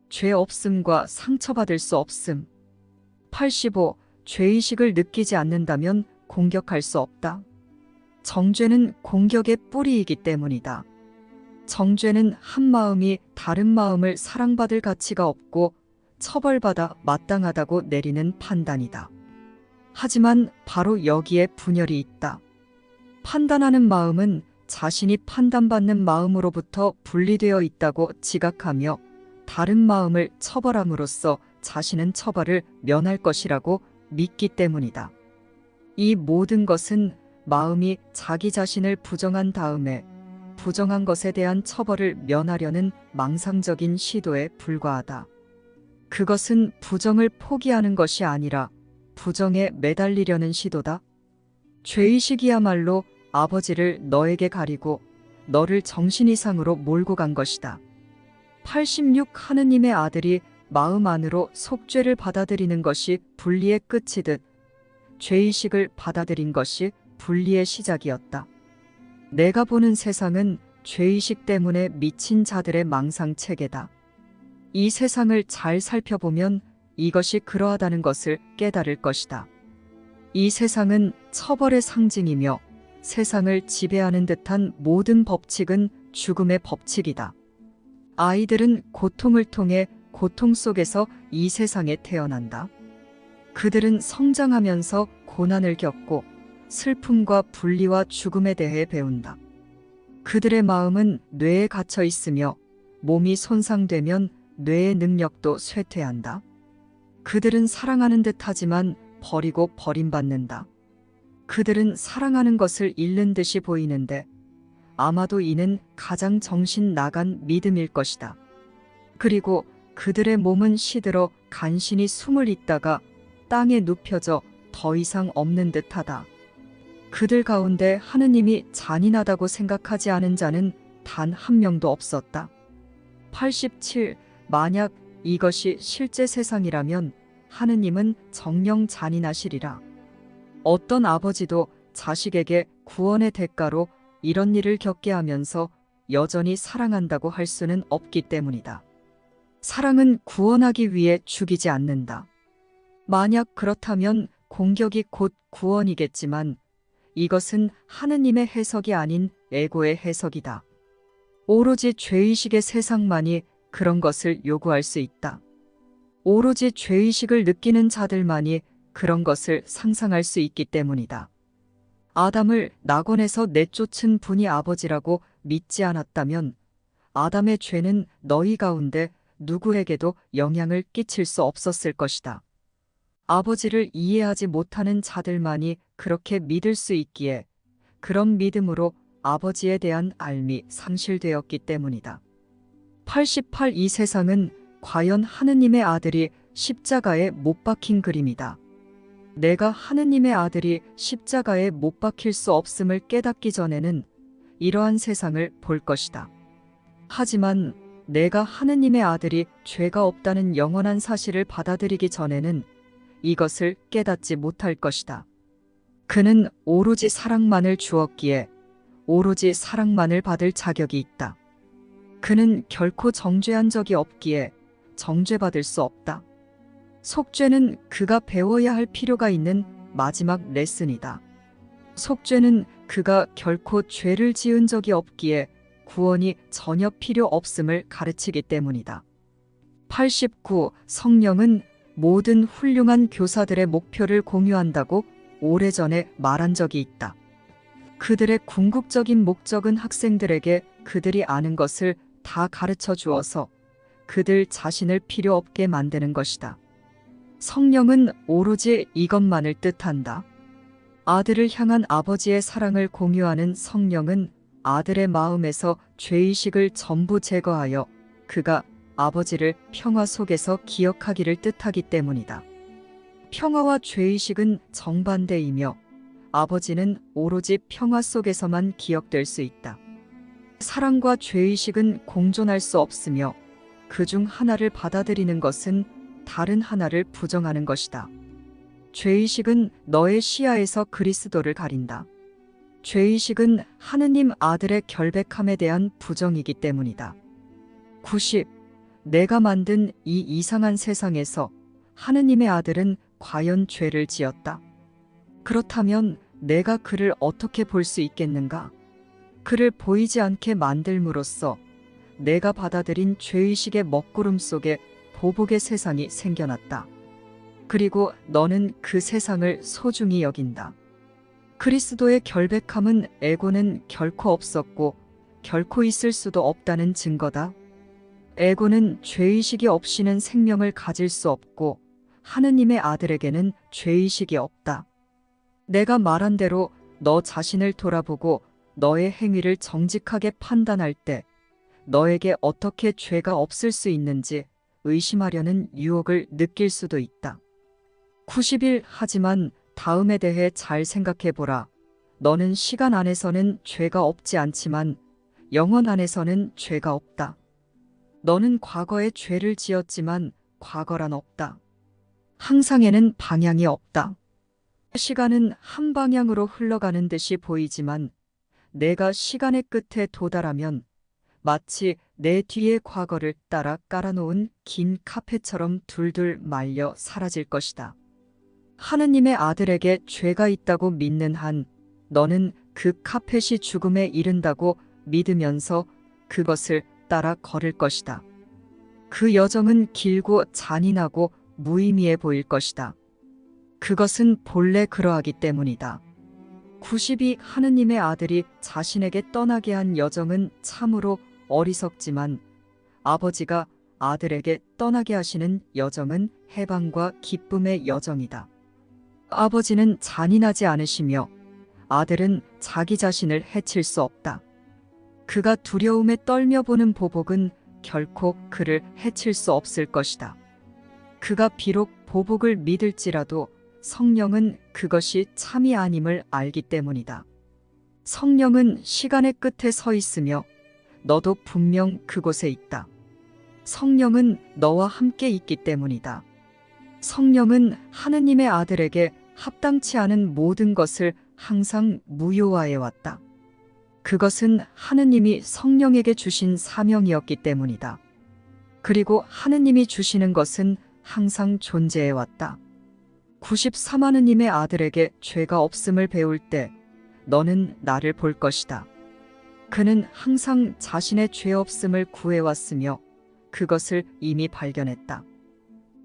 죄 없음과 상처받을 수 없음. 85. 죄의식을 느끼지 않는다면 공격할 수 없다. 정죄는 공격의 뿌리이기 때문이다. 정죄는 한 마음이 다른 마음을 사랑받을 가치가 없고 처벌받아 마땅하다고 내리는 판단이다. 하지만 바로 여기에 분열이 있다. 판단하는 마음은 자신이 판단받는 마음으로부터 분리되어 있다고 지각하며 다른 마음을 처벌함으로써 자신은 처벌을 면할 것이라고 믿기 때문이다. 이 모든 것은 마음이 자기 자신을 부정한 다음에 부정한 것에 대한 처벌을 면하려는 망상적인 시도에 불과하다. 그것은 부정을 포기하는 것이 아니라 부정에 매달리려는 시도다. 죄의식이야말로 아버지를 너에게 가리고 너를 정신 이상으로 몰고 간 것이다. 86. 하느님의 아들이 마음 안으로 속죄를 받아들이는 것이 분리의 끝이듯 죄의식을 받아들인 것이 분리의 시작이었다. 내가 보는 세상은 죄의식 때문에 미친 자들의 망상체계다. 이 세상을 잘 살펴보면 이것이 그러하다는 것을 깨달을 것이다. 이 세상은 처벌의 상징이며 세상을 지배하는 듯한 모든 법칙은 죽음의 법칙이다. 아이들은 고통을 통해 고통 속에서 이 세상에 태어난다. 그들은 성장하면서 고난을 겪고 슬픔과 분리와 죽음에 대해 배운다. 그들의 마음은 뇌에 갇혀 있으며 몸이 손상되면 뇌의 능력도 쇠퇴한다. 그들은 사랑하는 듯 하지만 버리고 버림받는다. 그들은 사랑하는 것을 잃는 듯이 보이는데 아마도 이는 가장 정신 나간 믿음일 것이다. 그리고 그들의 몸은 시들어 간신히 숨을 잇다가 땅에 눕혀져 더 이상 없는 듯하다. 그들 가운데 하느님이 잔인하다고 생각하지 않은 자는 단 한 명도 없었다. 87. 만약 이것이 실제 세상이라면 하느님은 정녕 잔인하시리라. 어떤 아버지도 자식에게 구원의 대가로 이런 일을 겪게 하면서 여전히 사랑한다고 할 수는 없기 때문이다. 사랑은 구원하기 위해 죽이지 않는다. 만약 그렇다면 공격이 곧 구원이겠지만 이것은 하느님의 해석이 아닌 에고의 해석이다. 오로지 죄의식의 세상만이 그런 것을 요구할 수 있다. 오로지 죄의식을 느끼는 자들만이 그런 것을 상상할 수 있기 때문이다. 아담을 낙원에서 내쫓은 분이 아버지라고 믿지 않았다면 아담의 죄는 너희 가운데 누구에게도 영향을 끼칠 수 없었을 것이다. 아버지를 이해하지 못하는 자들만이 그렇게 믿을 수 있기에 그런 믿음으로 아버지에 대한 알미 상실되었기 때문이다. 88. 이 세상은 과연 하느님의 아들이 십자가에 못 박힌 그림이다. 내가 하느님의 아들이 십자가에 못 박힐 수 없음을 깨닫기 전에는 이러한 세상을 볼 것이다. 하지만 내가 하느님의 아들이 죄가 없다는 영원한 사실을 받아들이기 전에는 이것을 깨닫지 못할 것이다. 그는 오로지 사랑만을 주었기에 오로지 사랑만을 받을 자격이 있다. 그는 결코 정죄한 적이 없기에 정죄받을 수 없다. 속죄는 그가 배워야 할 필요가 있는 마지막 레슨이다. 속죄는 그가 결코 죄를 지은 적이 없기에 구원이 전혀 필요 없음을 가르치기 때문이다. 89. 성령은 모든 훌륭한 교사들의 목표를 공유한다고 오래전에 말한 적이 있다. 그들의 궁극적인 목적은 학생들에게 그들이 아는 것을 다 가르쳐 주어서 그들 자신을 필요 없게 만드는 것이다. 성령은 오로지 이것만을 뜻한다. 아들을 향한 아버지의 사랑을 공유하는 성령은 아들의 마음에서 죄의식을 전부 제거하여 그가 아버지를 평화 속에서 기억하기를 뜻하기 때문이다. 평화와 죄의식은 정반대이며 아버지는 오로지 평화 속에서만 기억될 수 있다. 사랑과 죄의식은 공존할 수 없으며 그중 하나를 받아들이는 것은 다른 하나를 부정하는 것이다. 죄의식은 너의 시야에서 그리스도를 가린다. 죄의식은 하느님 아들의 결백함에 대한 부정이기 때문이다. 90. 내가 만든 이 이상한 세상에서 하느님의 아들은 과연 죄를 지었다. 그렇다면 내가 그를 어떻게 볼 수 있겠는가? 그를 보이지 않게 만들므로써 내가 받아들인 죄의식의 먹구름 속에 보복의 세상이 생겨났다. 그리고 너는 그 세상을 소중히 여긴다. 그리스도의 결백함은 에고는 결코 없었고 결코 있을 수도 없다는 증거다. 에고는 죄의식이 없이는 생명을 가질 수 없고 하느님의 아들에게는 죄의식이 없다. 내가 말한 대로 너 자신을 돌아보고 너의 행위를 정직하게 판단할 때 너에게 어떻게 죄가 없을 수 있는지 의심하려는 유혹을 느낄 수도 있다. 90일 하지만 다음에 대해 잘 생각해보라. 너는 시간 안에서는 죄가 없지 않지만 영혼 안에서는 죄가 없다. 너는 과거에 죄를 지었지만 과거란 없다. 항상에는 방향이 없다. 시간은 한 방향으로 흘러가는 듯이 보이지만 내가 시간의 끝에 도달하면 마치 내 뒤의 과거를 따라 깔아놓은 긴 카펫처럼 둘둘 말려 사라질 것이다. 하느님의 아들에게 죄가 있다고 믿는 한 너는 그 카펫이 죽음에 이른다고 믿으면서 그것을 따라 걸을 것이다. 그 여정은 길고 잔인하고 무의미해 보일 것이다. 그것은 본래 그러하기 때문이다. 90이 하느님의 아들이 자신에게 떠나게 한 여정은 참으로 어리석지만 아버지가 아들에게 떠나게 하시는 여정은 해방과 기쁨의 여정이다. 아버지는 잔인하지 않으시며 아들은 자기 자신을 해칠 수 없다. 그가 두려움에 떨며 보는 보복은 결코 그를 해칠 수 없을 것이다. 그가 비록 보복을 믿을지라도 성령은 그것이 참이 아님을 알기 때문이다. 성령은 시간의 끝에 서 있으며 너도 분명 그곳에 있다. 성령은 너와 함께 있기 때문이다. 성령은 하느님의 아들에게 합당치 않은 모든 것을 항상 무효화해 왔다. 그것은 하느님이 성령에게 주신 사명이었기 때문이다. 그리고 하느님이 주시는 것은 항상 존재해 왔다. 93 하느님의 아들에게 죄가 없음을 배울 때 너는 나를 볼 것이다. 그는 항상 자신의 죄 없음을 구해왔으며 그것을 이미 발견했다.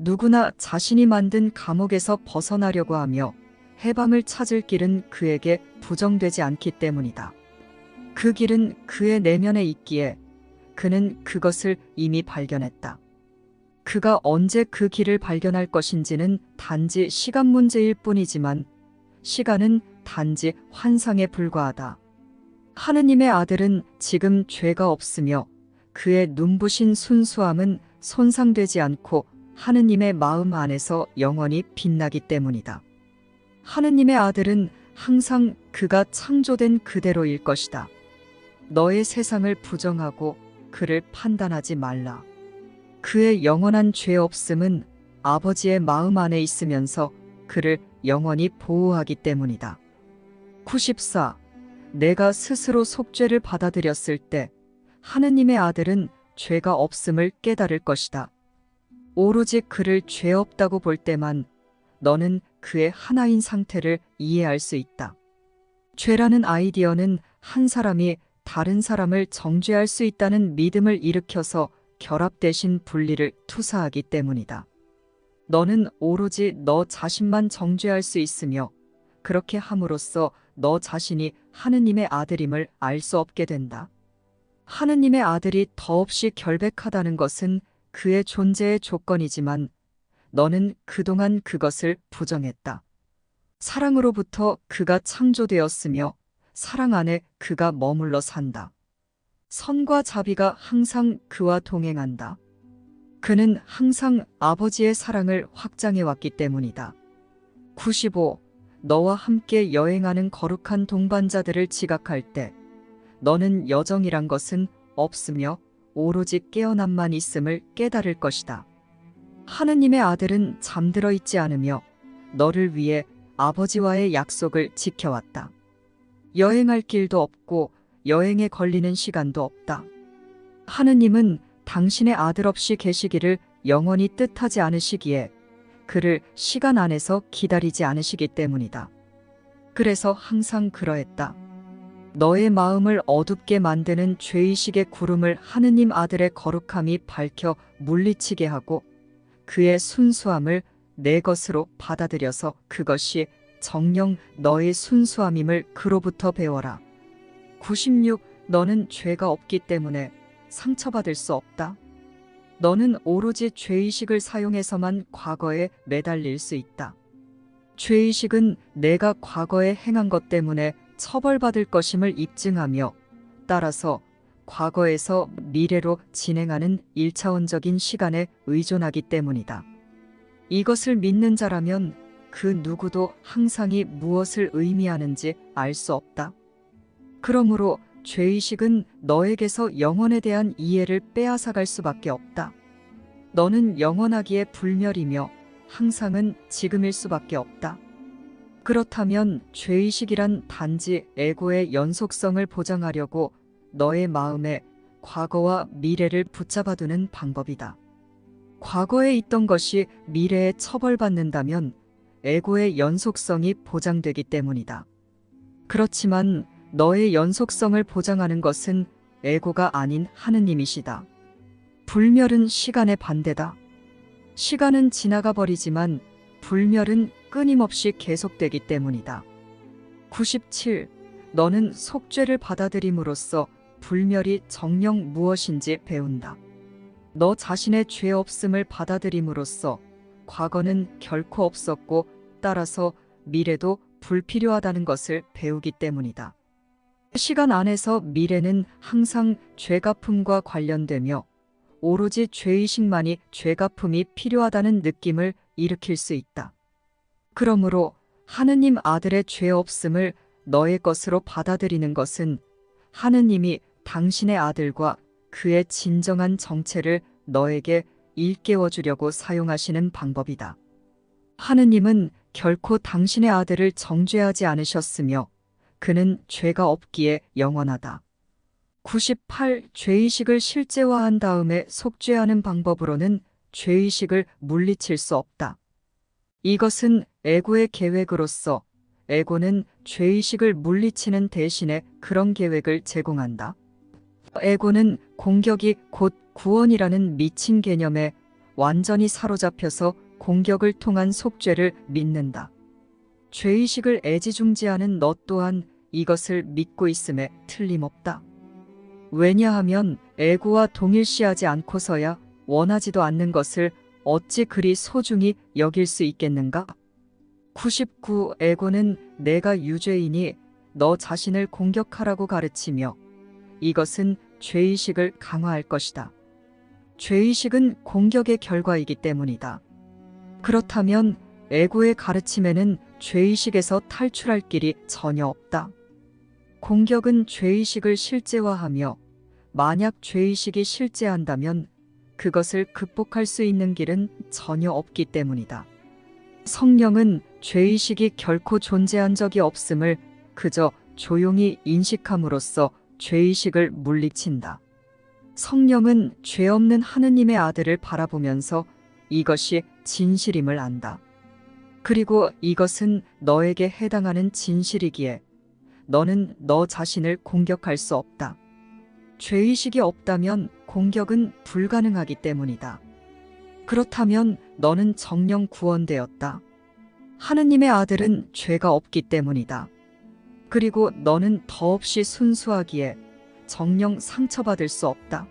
누구나 자신이 만든 감옥에서 벗어나려고 하며 해방을 찾을 길은 그에게 부정되지 않기 때문이다. 그 길은 그의 내면에 있기에 그는 그것을 이미 발견했다. 그가 언제 그 길을 발견할 것인지는 단지 시간 문제일 뿐이지만 시간은 단지 환상에 불과하다. 하느님의 아들은 지금 죄가 없으며 그의 눈부신 순수함은 손상되지 않고 하느님의 마음 안에서 영원히 빛나기 때문이다. 하느님의 아들은 항상 그가 창조된 그대로일 것이다. 너의 세상을 부정하고 그를 판단하지 말라. 그의 영원한 죄 없음은 아버지의 마음 안에 있으면서 그를 영원히 보호하기 때문이다. 94. 내가 스스로 속죄를 받아들였을 때 하느님의 아들은 죄가 없음을 깨달을 것이다. 오로지 그를 죄 없다고 볼 때만 너는 그의 하나인 상태를 이해할 수 있다. 죄라는 아이디어는 한 사람이 다른 사람을 정죄할 수 있다는 믿음을 일으켜서 결합 대신 분리를 투사하기 때문이다. 너는 오로지 너 자신만 정죄할 수 있으며 그렇게 함으로써 너 자신이 하느님의 아들임을 알 수 없게 된다. 하느님의 아들이 더없이 결백하다는 것은 그의 존재의 조건이지만 너는 그동안 그것을 부정했다. 사랑으로부터 그가 창조되었으며 사랑 안에 그가 머물러 산다. 선과 자비가 항상 그와 동행한다. 그는 항상 아버지의 사랑을 확장해 왔기 때문이다. 95. 너와 함께 여행하는 거룩한 동반자들을 지각할 때 너는 여정이란 것은 없으며 오로지 깨어남만 있음을 깨달을 것이다. 하느님의 아들은 잠들어 있지 않으며 너를 위해 아버지와의 약속을 지켜왔다. 여행할 길도 없고 여행에 걸리는 시간도 없다. 하느님은 당신의 아들 없이 계시기를 영원히 뜻하지 않으시기에 그를 시간 안에서 기다리지 않으시기 때문이다. 그래서 항상 그러했다. 너의 마음을 어둡게 만드는 죄의식의 구름을 하느님 아들의 거룩함이 밝혀 물리치게 하고 그의 순수함을 내 것으로 받아들여서 그것이 정녕 너의 순수함임을 그로부터 배워라. 96. 너는 죄가 없기 때문에 상처받을 수 없다. 너는 오로지 죄의식을 사용해서만 과거에 매달릴 수 있다. 죄의식은 내가 과거에 행한 것 때문에 처벌받을 것임을 입증하며 따라서 과거에서 미래로 진행하는 1차원적인 시간에 의존하기 때문이다. 이것을 믿는 자라면 그 누구도 항상이 무엇을 의미하는지 알 수 없다. 그러므로 죄의식은 너에게서 영원에 대한 이해를 빼앗아갈 수밖에 없다. 너는 영원하기에 불멸이며 항상은 지금일 수밖에 없다. 그렇다면 죄의식이란 단지 에고의 연속성을 보장하려고 너의 마음에 과거와 미래를 붙잡아두는 방법이다. 과거에 있던 것이 미래에 처벌받는다면 에고의 연속성이 보장되기 때문이다. 그렇지만 너의 연속성을 보장하는 것은 에고가 아닌 하느님이시다. 불멸은 시간의 반대다. 시간은 지나가 버리지만 불멸은 끊임없이 계속되기 때문이다. 97. 너는 속죄를 받아들임으로써 불멸이 정녕 무엇인지 배운다. 너 자신의 죄 없음을 받아들임으로써 과거는 결코 없었고 따라서 미래도 불필요하다는 것을 배우기 때문이다. 시간 안에서 미래는 항상 죄갚음과 관련되며 오로지 죄의식만이 죄갚음이 필요하다는 느낌을 일으킬 수 있다. 그러므로 하느님 아들의 죄 없음을 너의 것으로 받아들이는 것은 하느님이 당신의 아들과 그의 진정한 정체를 너에게 일깨워 주려고 사용하시는 방법이다. 하느님은 결코 당신의 아들을 정죄하지 않으셨으며 그는 죄가 없기에 영원하다. 98. 죄의식을 실제화한 다음에 속죄하는 방법으로는 죄의식을 물리칠 수 없다. 이것은 에고의 계획으로서 에고는 죄의식을 물리치는 대신에 그런 계획을 제공한다. 에고는 공격이 곧 구원이라는 미친 개념에 완전히 사로잡혀서 공격을 통한 속죄를 믿는다. 죄의식을 애지중지하는 너 또한 이것을 믿고 있음에 틀림없다. 왜냐하면 에고와 동일시하지 않고서야 원하지도 않는 것을 어찌 그리 소중히 여길 수 있겠는가? 99. 에고는 내가 유죄이니 너 자신을 공격하라고 가르치며 이것은 죄의식을 강화할 것이다. 죄의식은 공격의 결과이기 때문이다. 그렇다면 에고의 가르침에는 죄의식에서 탈출할 길이 전혀 없다. 공격은 죄의식을 실제화하며 만약 죄의식이 실제한다면 그것을 극복할 수 있는 길은 전혀 없기 때문이다. 성령은 죄의식이 결코 존재한 적이 없음을 그저 조용히 인식함으로써 죄의식을 물리친다. 성령은 죄 없는 하느님의 아들을 바라보면서 이것이 진실임을 안다. 그리고 이것은 너에게 해당하는 진실이기에 너는 너 자신을 공격할 수 없다. 죄의식이 없다면 공격은 불가능하기 때문이다. 그렇다면 너는 정녕 구원되었다. 하느님의 아들은 죄가 없기 때문이다. 그리고 너는 더없이 순수하기에 정녕 상처받을 수 없다.